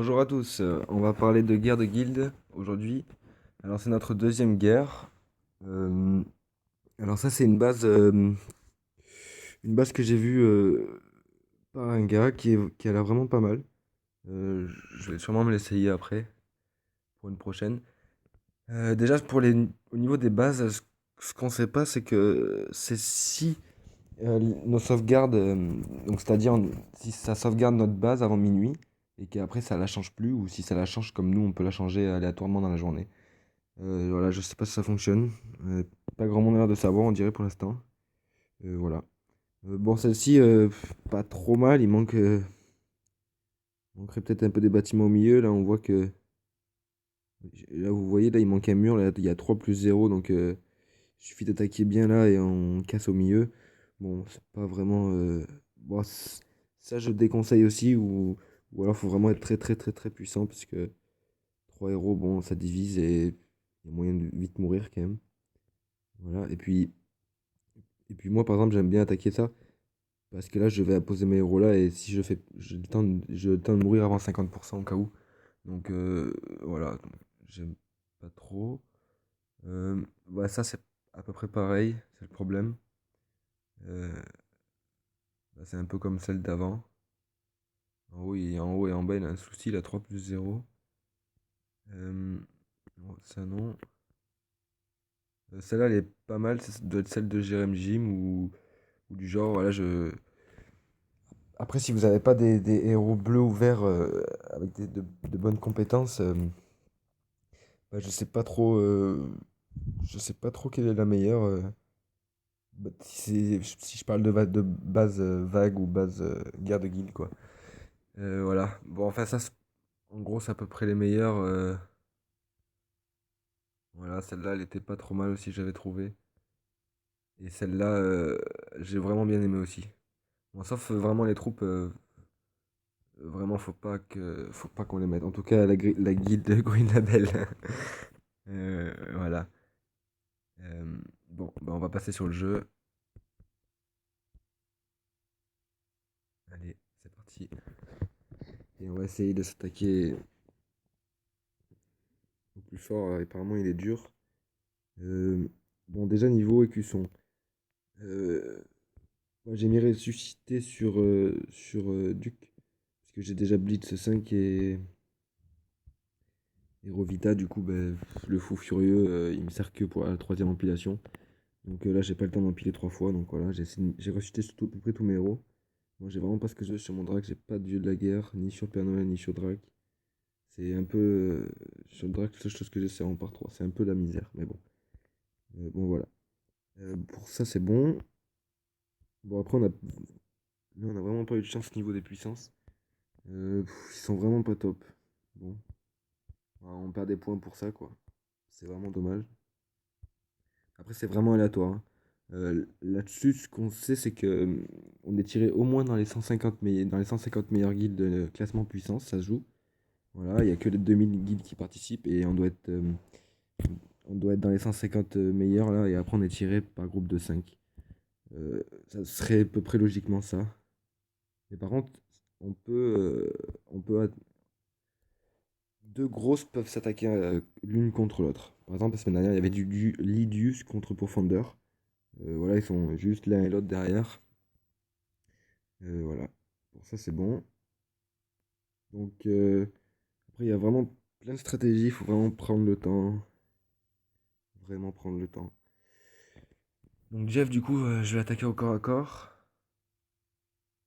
Bonjour à tous, on va parler de guerre de guildes aujourd'hui. Alors c'est notre deuxième guerre. Euh, alors ça c'est une base que j'ai vue par un gars qui a l'air vraiment pas mal. Je vais sûrement me l'essayer après pour une prochaine. Déjà au niveau des bases, ce qu'on sait pas c'est que c'est si nos sauvegardes, donc c'est-à-dire si ça sauvegarde notre base avant minuit et qu'après ça la change plus ou si ça la change comme nous on peut la changer aléatoirement dans la journée. Voilà, je sais pas si ça fonctionne. Pas grand monde a l'air de savoir, on dirait pour l'instant. Voilà. Bon, celle-ci, pas trop mal. Il manquerait peut-être un peu des bâtiments au milieu. Là, on voit que. Là, vous voyez, là, il manque un mur. Là, il y a 3 plus 0. Donc, il suffit d'attaquer bien là et on casse au milieu. Bon, c'est pas vraiment. Bon, ça, je déconseille aussi. Ou alors, faut vraiment être très, très, très, très puissant. Parce que 3 héros, bon, ça divise et il y a moyen de vite mourir quand même. Voilà. Et puis moi, par exemple, j'aime bien attaquer ça. Parce que là, je vais poser mes héros là. Et si je fais. J'ai le temps de mourir avant 50% au cas où. Donc voilà. Donc, j'aime pas trop. Bah, ça, c'est à peu près pareil. C'est le problème. Euh, Bah, c'est un peu comme celle d'avant. En haut et en bas, il a un souci. Il a 3 plus 0. Bon, ça non. Celle-là, elle est pas mal. Ça doit être celle de Jérém Jim ou du genre. Voilà, Après, si vous n'avez pas des héros bleus ou verts avec de bonnes compétences, bah, je sais pas trop quelle est la meilleure. Bah, si je parle de base vague ou base guerre de guilde, quoi. Voilà. Bon, enfin, en gros, c'est à peu près les meilleures. Voilà, celle-là, elle était pas trop mal aussi, j'avais trouvé. Et celle-là, j'ai vraiment bien aimé aussi. Bon, sauf vraiment les troupes, vraiment, faut pas qu'on les mette. En tout cas, la guilde Green Label. Voilà. Bon, bah on va passer sur le jeu. Allez, c'est parti. Et on va essayer de s'attaquer au plus fort. Apparemment, il est dur. Euh, bon, déjà, niveau écusson. Euh, Moi, j'ai mis ressusciter sur Duc. Parce que j'ai déjà Blitz 5 et Rovita. Du coup, ben, le fou furieux, il me sert que pour la troisième empilation. Donc là, j'ai pas le temps d'empiler 3 fois. Donc voilà, j'ai ressuscité sur à peu près tous mes héros. Moi, j'ai vraiment pas ce que je veux sur mon Drac. J'ai pas de dieu de la guerre, ni sur Père Noël, ni sur Drac. C'est un peu. Sur le Drac, la seule chose que j'ai, c'est en par 3. C'est un peu la misère, mais bon. Bon, voilà. Pour ça, c'est bon. Bon, après, là, on a vraiment pas eu de chance au niveau des puissances. Ils sont vraiment pas top. Bon. On perd des points pour ça, quoi. C'est vraiment dommage. Après, c'est vraiment aléatoire, hein. Là-dessus, ce qu'on sait, c'est que on est tiré au moins dans les 150 meilleures guildes de classement puissance, ça se joue. Voilà, il n'y a que les 2000 guildes qui participent et on doit être dans les 150 meilleurs là, et après on est tiré par groupe de 5. Ça serait à peu près logiquement ça. Mais par contre, on peut, deux grosses peuvent s'attaquer l'une contre l'autre. Par exemple, la semaine dernière, il y avait du Lidius contre Profonder. Voilà, ils sont juste l'un et l'autre derrière. Voilà, pour ça c'est bon. Donc après, il y a vraiment plein de stratégies, il faut vraiment prendre le temps. Vraiment prendre le temps. Donc Jeff, du coup, je vais attaquer au corps à corps.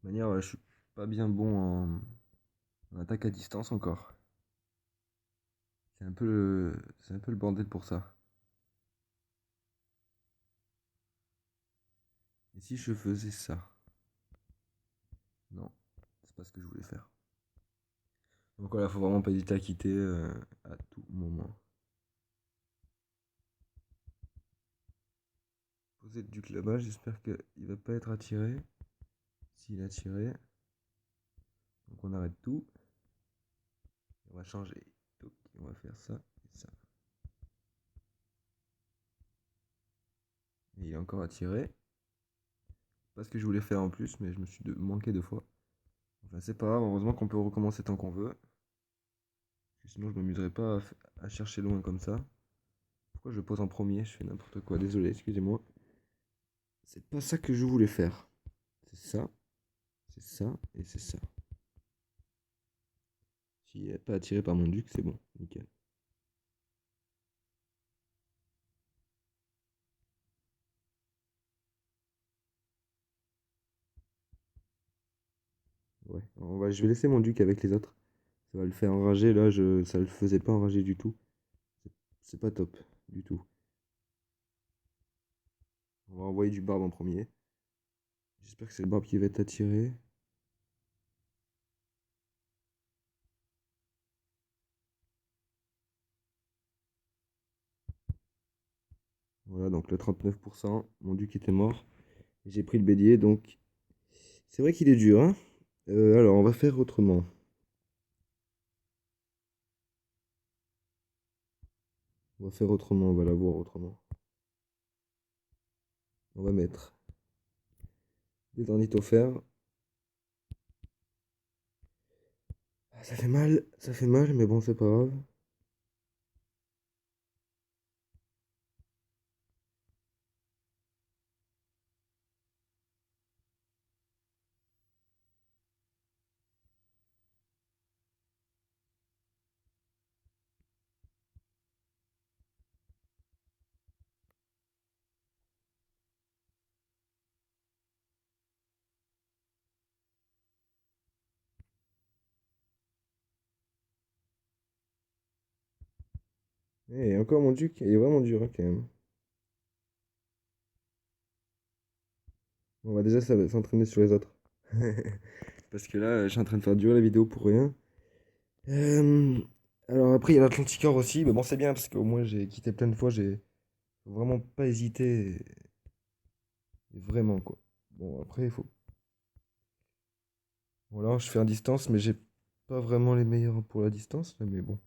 De manière, je suis pas bien bon en attaque à distance encore. C'est un peu le bordel pour ça. Et si je faisais ça? Non, c'est pas ce que je voulais faire. Donc voilà, faut vraiment pas hésiter à quitter à tout moment. Poser le duc là-bas, j'espère qu'il va pas être attiré. S'il est attiré, donc on arrête tout. On va changer. Donc, on va faire ça et ça. Et il est encore attiré. Pas ce que je voulais faire en plus, mais je me suis manqué 2 fois. Enfin, c'est pas grave, heureusement qu'on peut recommencer tant qu'on veut. Sinon, je m'amuserais pas à chercher loin comme ça. Pourquoi je pose en premier? Je fais n'importe quoi. Désolé, excusez-moi. C'est pas ça que je voulais faire. C'est ça et c'est ça. S'il n'est pas attiré par mon duc, c'est bon. Nickel. Ouais. Je vais laisser mon duc avec les autres. Ça va le faire enrager. Là, ça le faisait pas enrager du tout. C'est c'est pas top du tout. On va envoyer du barbe en premier. J'espère que c'est le barbe qui va être attiré. Voilà, donc le 39%, mon duc était mort. Et j'ai pris le bélier, donc c'est vrai qu'il est dur, hein. Alors, on va faire autrement. On va faire autrement, on va la voir autrement. On va mettre des ornithophares. Ah, ça fait mal, mais bon, c'est pas grave. Et encore mon duc, il est vraiment dur hein, quand même. On va déjà s'entraîner sur les autres. Parce que là, je suis en train de faire durer la vidéo pour rien. Euh, alors après, il y a l'Atlanticor aussi, mais bon, c'est bien parce qu'au moins j'ai quitté plein de fois, j'ai vraiment pas hésité. Et vraiment quoi. Bon, après, il faut. Voilà, je fais en distance, mais j'ai pas vraiment les meilleurs pour la distance, là, mais bon.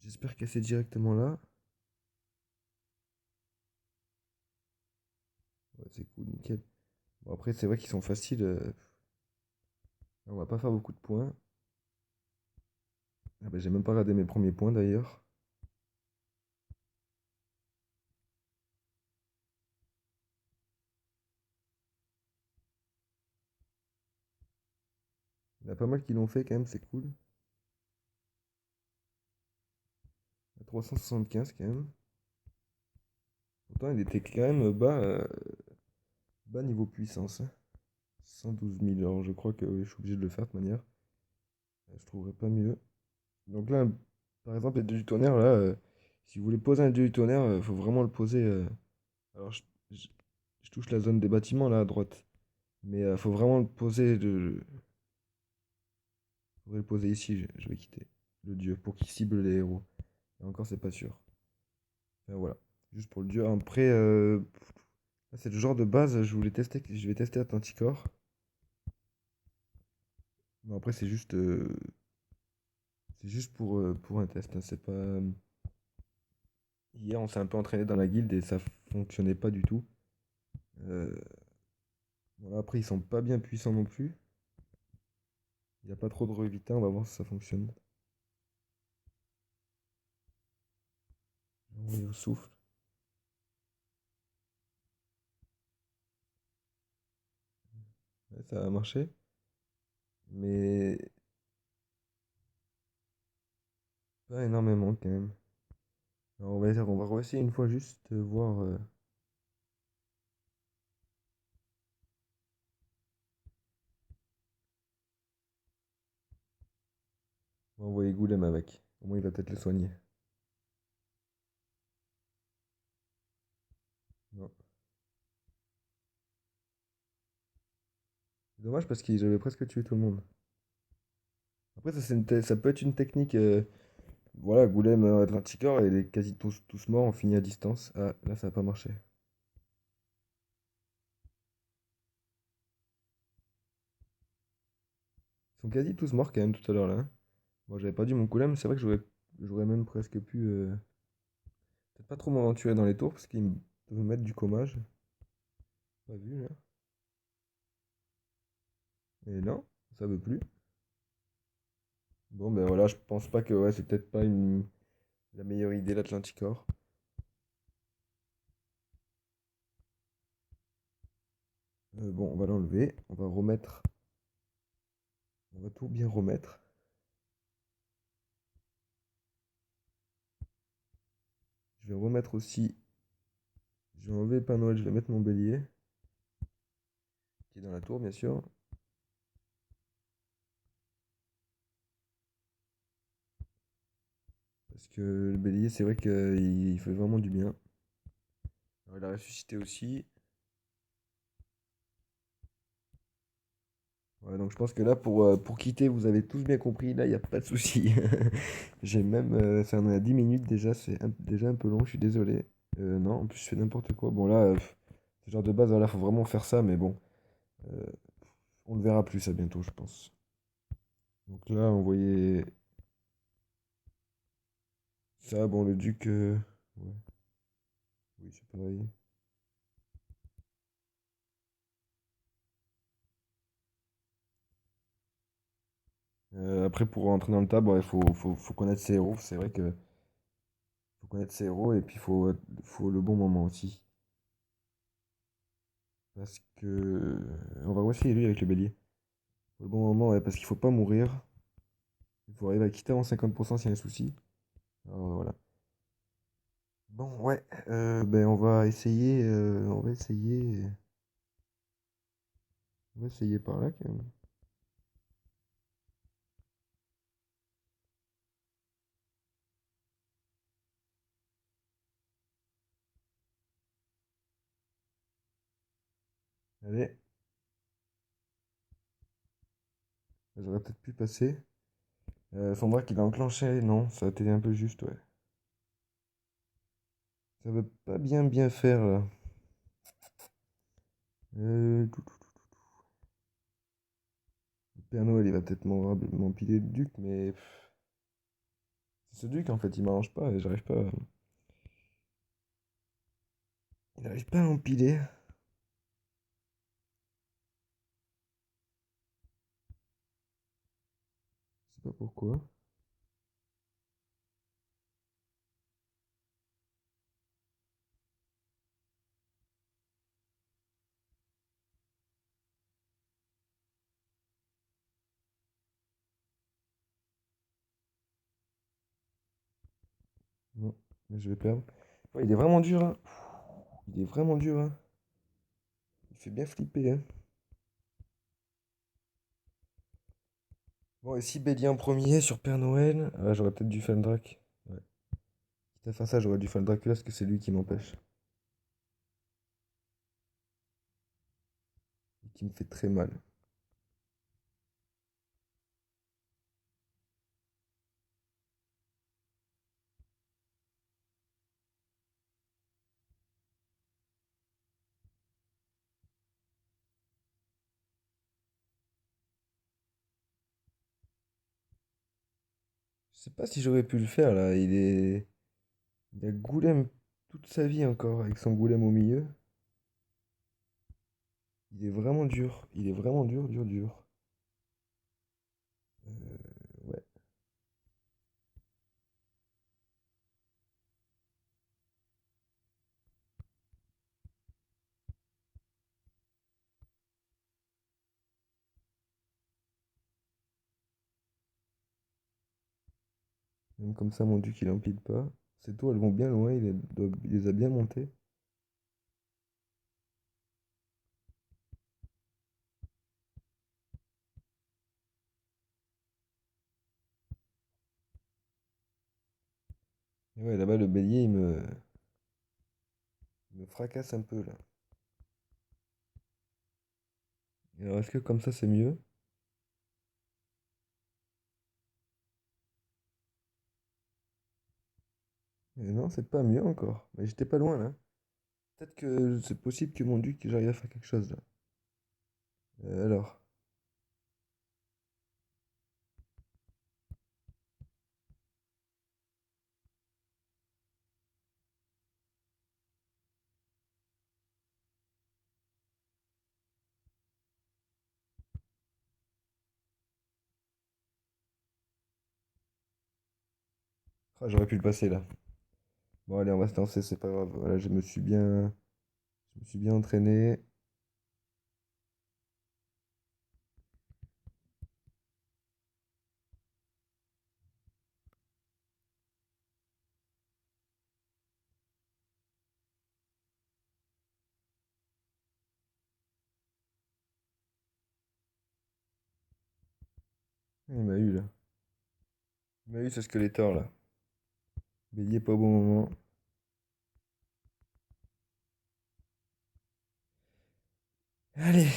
J'espère qu'elle c'est directement là. Ouais, c'est cool, nickel. Bon, après, c'est vrai qu'ils sont faciles. On va pas faire beaucoup de points. Ah bah, j'ai même pas regardé mes premiers points d'ailleurs. Il y en a pas mal qui l'ont fait quand même, c'est cool. 375 quand même. Pourtant, il était quand même bas niveau puissance, hein. 112 000, alors je crois que oui, je suis obligé de le faire de toute manière. Je trouverais pas mieux. Donc là, par exemple, les deux du tonnerre, là, si vous voulez poser un dieu du tonnerre, il faut vraiment le poser. Alors, je- je touche la zone des bâtiments là à droite. Mais il faut vraiment le poser. Faudrait le poser ici, je vais quitter le dieu pour qu'il cible les héros. Et encore, c'est pas sûr. Enfin, voilà. Juste pour le dieu. Après, c'est le genre de base, je vais tester Atlanticor. Bon, après, c'est juste pour un test, hein. C'est pas. Hier, on s'est un peu entraîné dans la guilde et ça fonctionnait pas du tout. Euh, voilà, après, ils sont pas bien puissants non plus. Il n'y a pas trop de revita, on va voir si ça fonctionne. Oui, au souffle. Ouais, ça a marché. Mais pas énormément quand même. Alors, on va réessayer une fois juste voir. On va envoyer Goulem avec. Au moins, il va peut-être le soigner. Non. C'est dommage parce qu'il avait presque tué tout le monde. Après, ça peut être une technique. Voilà, Goulem Atlanticor, et il est quasi tous morts, on finit à distance. Ah, là, ça n'a pas marché. Ils sont quasi tous morts quand même tout à l'heure là, hein. Moi, j'avais pas dû mon Goulem, c'est vrai que j'aurais même presque pu. Peut-être pas trop m'aventurer dans les tours parce qu'ils peuvent me mettre du commage. Pas vu là. Et non, ça veut plus. Bon, ben voilà, je pense pas que ouais, c'est peut-être pas la meilleure idée l'Atlanticor. Bon, on va l'enlever. On va remettre. On va tout bien remettre. Je vais remettre aussi. Je vais enlever le Père Noël, je vais mettre mon bélier. Qui est dans la tour, bien sûr. Parce que le bélier, c'est vrai qu'il fait vraiment du bien. Alors, il a ressuscité aussi. Ouais, donc je pense que là, pour quitter, vous avez tous bien compris. Là, il n'y a pas de souci. J'ai même. Ça en est à 10 minutes déjà. Déjà un peu long, je suis désolé. Non, en plus, je fais n'importe quoi. Bon, là, ce genre de base, voilà, faut vraiment faire ça. Mais bon, euh, on le verra plus à bientôt, je pense. Donc là, on voyait ça. Bon, le duc. Ouais, oui, c'est pareil. Après, pour rentrer dans le tab, il faut connaître ses héros. C'est vrai que faut connaître ses héros et puis faut le bon moment aussi. Parce que. On va essayer lui avec le bélier. Faut le bon moment, ouais, parce qu'il faut pas mourir. Il faut arriver à quitter en 50% s'il y a un souci. Alors voilà. Bon, ouais. Ben, on va essayer par là quand même. Allez, j'aurais peut-être pu passer. Faudra qu'il a enclenché. Non, ça a été un peu juste, ouais. Ça veut pas bien faire là. Le Père Noël, il va peut-être m'empiler le duc, mais c'est ce duc en fait, il m'arrange pas et j'arrive pas. Il n'arrive pas à empiler. Je sais pas pourquoi. Non, mais je vais perdre. Ouais, il est vraiment dur, hein. Il est vraiment dur, hein. Il fait bien flipper, hein. Bon, et si Bélier en premier sur Père Noël, ah, j'aurais peut-être dû faire le Drac. Ouais. Quitte à faire ça, j'aurais dû faire le Dracula parce que c'est lui qui m'empêche. Et qui me fait très mal. Je sais pas si j'aurais pu le faire là. Il a Goulême toute sa vie encore avec son Goulême au milieu. Il est vraiment dur. Il est vraiment dur. Ouais. Même comme ça, mon duc, il empile pas. Ces tours, elles vont bien loin. Il les a bien montées. Et ouais, là-bas, le bélier, il me fracasse un peu là. Et alors, est-ce que comme ça, c'est mieux? Non, c'est pas mieux encore. Mais j'étais pas loin là. Peut-être que c'est possible que mon duc, j'arrive à faire quelque chose là. Alors, Ah, j'aurais pu le passer là. Bon, allez, on va se lancer, c'est pas grave. Voilà, je me suis bien entraîné. Il m'a eu là. Il m'a eu ce Skeletor là. Bélier pas au bon moment. Allez,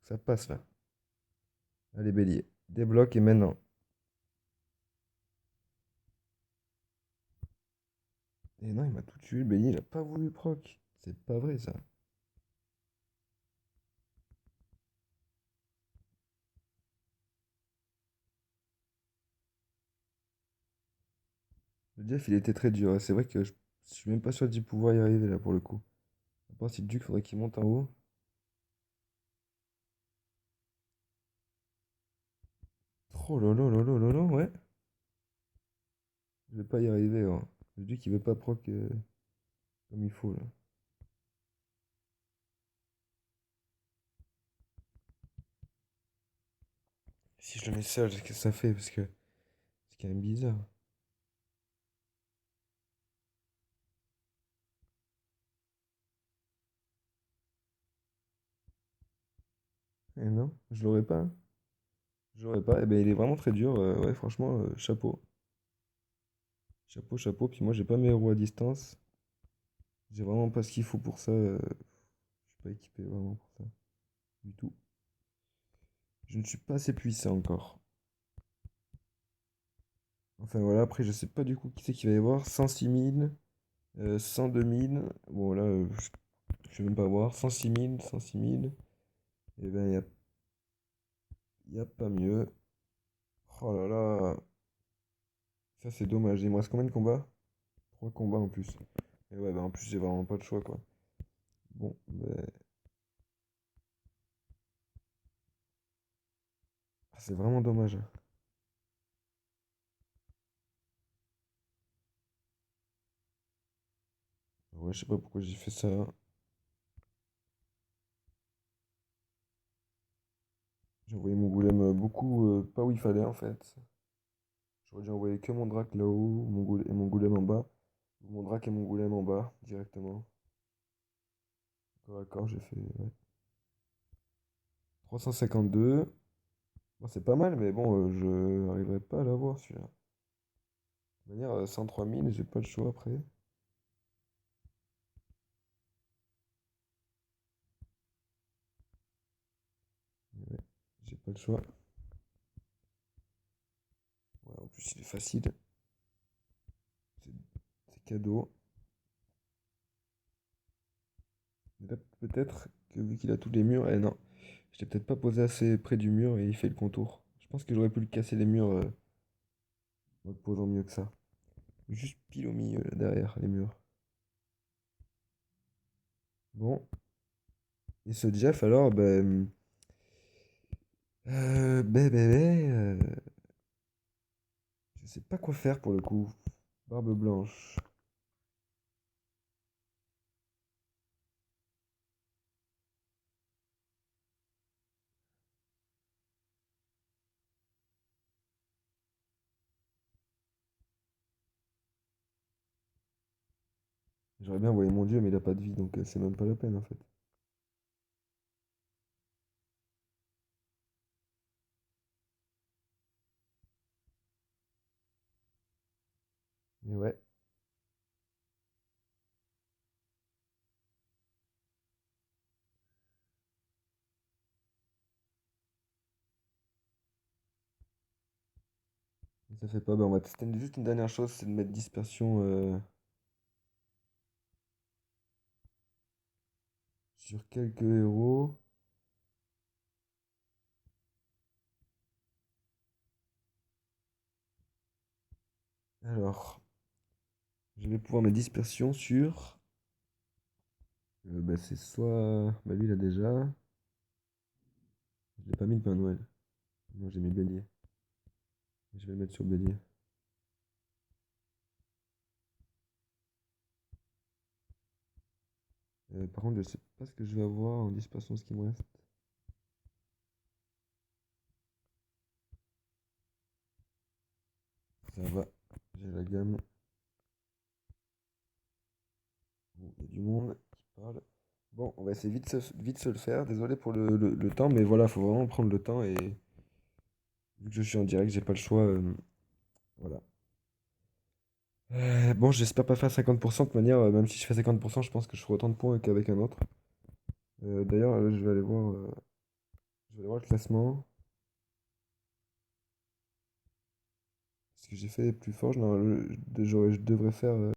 ça passe là. Allez, bélier. Débloque et maintenant. Et non, il m'a tout tué. Le bélier, il a pas voulu proc. C'est pas vrai ça. Le Jeff, il était très dur, hein. C'est vrai que je suis même pas sûr d'y pouvoir y arriver là pour le coup. À part si le Duc, faudrait qu'il monte en haut. Oh lolo lolo lolo, ouais. Je vais pas y arriver, hein. Le Duc, il veut pas proc comme il faut là. Si je le mets seul, qu'est-ce que ça fait? Parce que c'est quand même bizarre. Eh non, je l'aurais pas, hein. Je l'aurais pas. Eh ben, il est vraiment très dur. Ouais, franchement, chapeau. Chapeau, chapeau. Puis moi, j'ai pas mes héros à distance. J'ai vraiment pas ce qu'il faut pour ça. Je suis pas équipé vraiment pour ça. Du tout. Je ne suis pas assez puissant encore. Enfin voilà, après, je sais pas du coup qui c'est qui va y avoir. 106 000, 102 000. Bon, là, je vais même pas voir. 106 000, 106 000. Eh ben, y a pas mieux. Oh là là. Ça, c'est dommage. Il me reste combien de combats? 3 combats en plus. Et ouais, bah en plus, j'ai vraiment pas de choix, quoi. Bon, ben, ah, c'est vraiment dommage. Ouais, je sais pas pourquoi j'ai fait ça. J'ai envoyé mon golem beaucoup pas où il fallait en fait. J'aurais dû envoyer que mon drac là-haut et mon golem en bas. Mon drac et mon golem en bas directement. Corps à corps, j'ai fait ouais. 352. Bon, c'est pas mal, mais bon, je n'arriverai pas à l'avoir celui-là. De toute manière, 103 000, j'ai pas le choix après. Ouais, j'ai pas le choix. Ouais, en plus, il est facile. C'est c'est cadeau. Mais là, peut-être que vu qu'il a tous les murs, eh non, je l'ai peut-être pas posé assez près du mur et il fait le contour. Je pense que j'aurais pu le casser les murs en le posant mieux que ça. Juste pile au milieu, là, derrière les murs. Bon. Et ce Jeff, alors, je sais pas quoi faire pour le coup. Barbe blanche. J'aurais bien envoyé mon dieu, mais il a pas de vie, donc c'est même pas la peine en fait. Mais ouais, ça fait pas. On va tester juste une dernière chose, c'est de mettre dispersion sur quelques héros. Alors, je vais pouvoir mettre dispersion sur. C'est soit. Bah lui, il a déjà. Je l'ai pas mis le Père Noël. Moi, j'ai mis Bélier. Je vais le mettre sur Bélier. Par contre, je sais pas ce que je vais avoir en dispersion, ce qui me reste. Ça va, j'ai la gamme. Bon, il y a du monde qui parle. Bon, on va essayer vite se le faire. Désolé pour le temps, mais voilà, faut vraiment prendre le temps. Et vu que je suis en direct, j'ai pas le choix. Voilà. Bon, j'espère pas faire 50%. De toute manière, même si je fais 50%, je pense que je ferai autant de points qu'avec un autre. D'ailleurs, je vais aller voir le classement. Ce que j'ai fait est plus fort. Je devrais faire